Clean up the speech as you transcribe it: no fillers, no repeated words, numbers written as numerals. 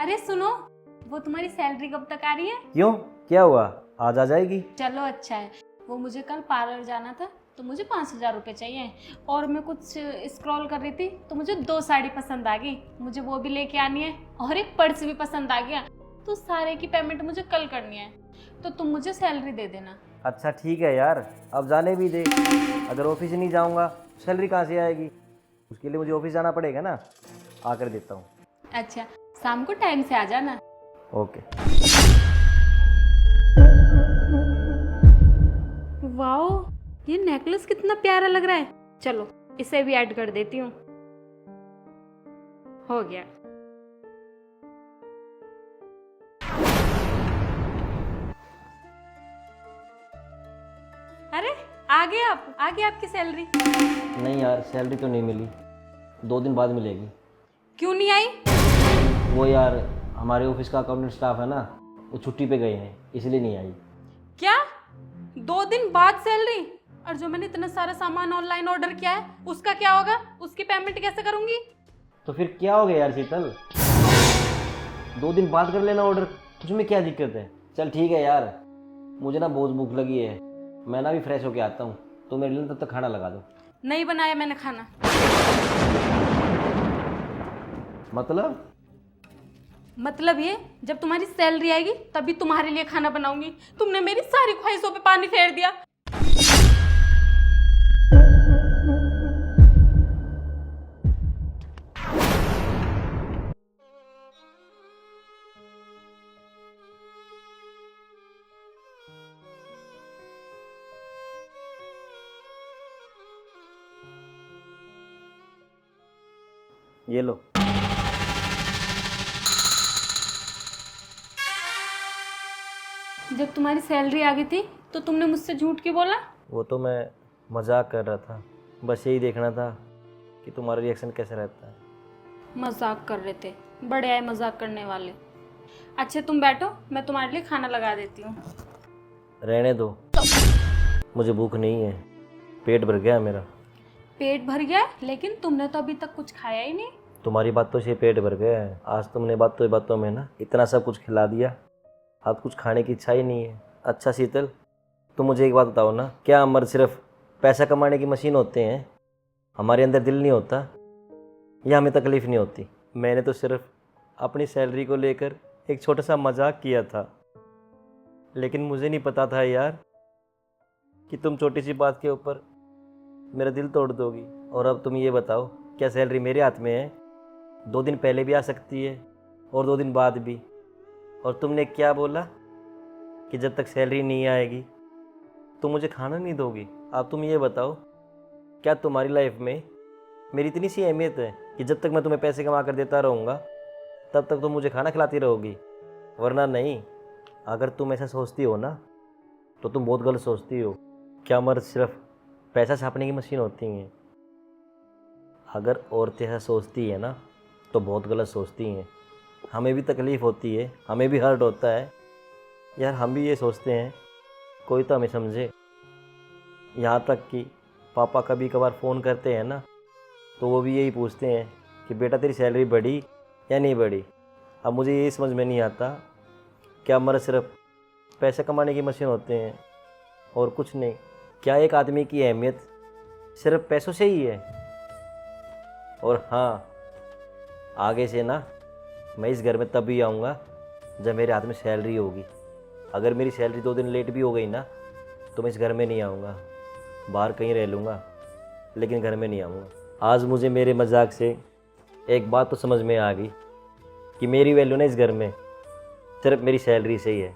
अरे सुनो, वो तुम्हारी सैलरी कब तक आ रही है? क्यों, क्या हुआ? आज आ जाएगी। चलो अच्छा है। वो मुझे कल पार्लर जाना था तो मुझे 5,000 रुपये चाहिए। और मैं कुछ स्क्रॉल कर रही थी तो मुझे 2 साड़ी पसंद आ गई, मुझे वो भी लेके आनी है। और एक पर्स भी पसंद आ गया, तो सारे की पेमेंट मुझे कल करनी है। तो तुम मुझे सैलरी दे देना। अच्छा ठीक है यार, अब जाने भी दे। अगर ऑफिस नहीं जाऊंगा सैलरी कहाँ से आएगी? उसके लिए मुझे ऑफिस जाना पड़ेगा ना। आकर देता हूँ। अच्छा, शाम को टाइम से आ जाना। ओके। वाओ, ये नेकलेस कितना प्यारा लग रहा है। चलो इसे भी ऐड कर देती हूँ। हो गया। अरे आ गए आप, आ गई आपकी सैलरी। नहीं यार, सैलरी तो नहीं मिली, 2 दिन बाद मिलेगी। क्यों नहीं आई? वो यार, हमारे ऑफिस का अकाउंटेंट स्टाफ है ना, वो छुट्टी पे गए हैं, इसलिए नहीं आई। क्या 2 दिन बाद सैलरी? और जो मैंने इतना सारा सामान ऑनलाइन ऑर्डर किया है उसका क्या होगा? उसकी पेमेंट कैसे करूंगी? तो फिर क्या हो गया यार शीतल, 2 दिन बाद कर लेना ऑर्डर, तुझमें क्या दिक्कत है? चल ठीक है यार, मुझे ना बहुत भूख लगी है, मैं ना भी फ्रेश होके आता हूँ, तो मेरे लिए तब तक खाना लगा दो। नहीं बनाया मैंने खाना। मतलब ये, जब तुम्हारी सैलरी आएगी तभी तुम्हारे लिए खाना बनाऊंगी। तुमने मेरी सारी ख्वाहिशों पे पानी फेर दिया। ये लो। जब तुम्हारी सैलरी आ गई थी तो तुमने मुझसे झूठ क्यों बोला? वो तो मैं मजाक कर रहा था, बस यही देखना था कि तुम्हारा रिएक्शन कैसा रहता है। मजाक कर रहे थे, बड़े आए मजाक करने वाले। अच्छा तुम बैठो, मैं तुम्हारे लिए खाना लगा देती हूँ। रहने दो, मुझे भूख नहीं है, पेट भर गया मेरा। पेट भर गया लेकिन तुमने तो अभी तक कुछ खाया ही नहीं। तुम्हारी बातों से पेट भर गया है, आज तुमने बातों बातों में ना इतना सब कुछ खिला दिया, अब कुछ खाने की इच्छा ही नहीं है। अच्छा शीतल, तुम मुझे एक बात बताओ ना, क्या मर्द सिर्फ पैसा कमाने की मशीन होते हैं? हमारे अंदर दिल नहीं होता या हमें तकलीफ़ नहीं होती? मैंने तो सिर्फ अपनी सैलरी को लेकर एक छोटा सा मजाक किया था, लेकिन मुझे नहीं पता था यार कि तुम छोटी सी बात के ऊपर मेरा दिल तोड़ दोगी। और अब तुम ये बताओ, क्या सैलरी मेरे हाथ में है? 2 दिन पहले भी आ सकती है और 2 दिन बाद भी। और तुमने क्या बोला कि जब तक सैलरी नहीं आएगी तुम मुझे खाना नहीं दोगी। अब तुम ये बताओ, क्या तुम्हारी लाइफ में मेरी इतनी सी अहमियत है कि जब तक मैं तुम्हें पैसे कमा कर देता रहूँगा तब तक तुम मुझे खाना खिलाती रहोगी? वरना नहीं। अगर तुम ऐसा सोचती हो ना तो तुम बहुत गलत सोचती हो। क्या मर्द सिर्फ पैसा छापने की मशीन होती हैं? अगर औरतें ऐसा सोचती है ना तो बहुत गलत सोचती हैं। हमें भी तकलीफ़ होती है, हमें भी हर्ट होता है यार, हम भी ये सोचते हैं कोई तो हमें समझे। यहाँ तक कि पापा कभी कभार फ़ोन करते हैं ना तो वो भी यही पूछते हैं कि बेटा तेरी सैलरी बढ़ी या नहीं बढ़ी। अब मुझे ये समझ में नहीं आता, क्या मर्द सिर्फ पैसे कमाने की मशीन होते हैं और कुछ नहीं? क्या एक आदमी की अहमियत सिर्फ पैसों से ही है? और हाँ, आगे से ना मैं इस घर में तब भी आऊँगा जब मेरे हाथ में सैलरी होगी। अगर मेरी सैलरी 2 दिन लेट भी हो गई ना तो मैं इस घर में नहीं आऊँगा, बाहर कहीं रह लूँगा, लेकिन घर में नहीं आऊँगा। आज मुझे मेरे मजाक से एक बात तो समझ में आ गई कि मेरी वैल्यू ना इस घर में सिर्फ मेरी सैलरी से ही है।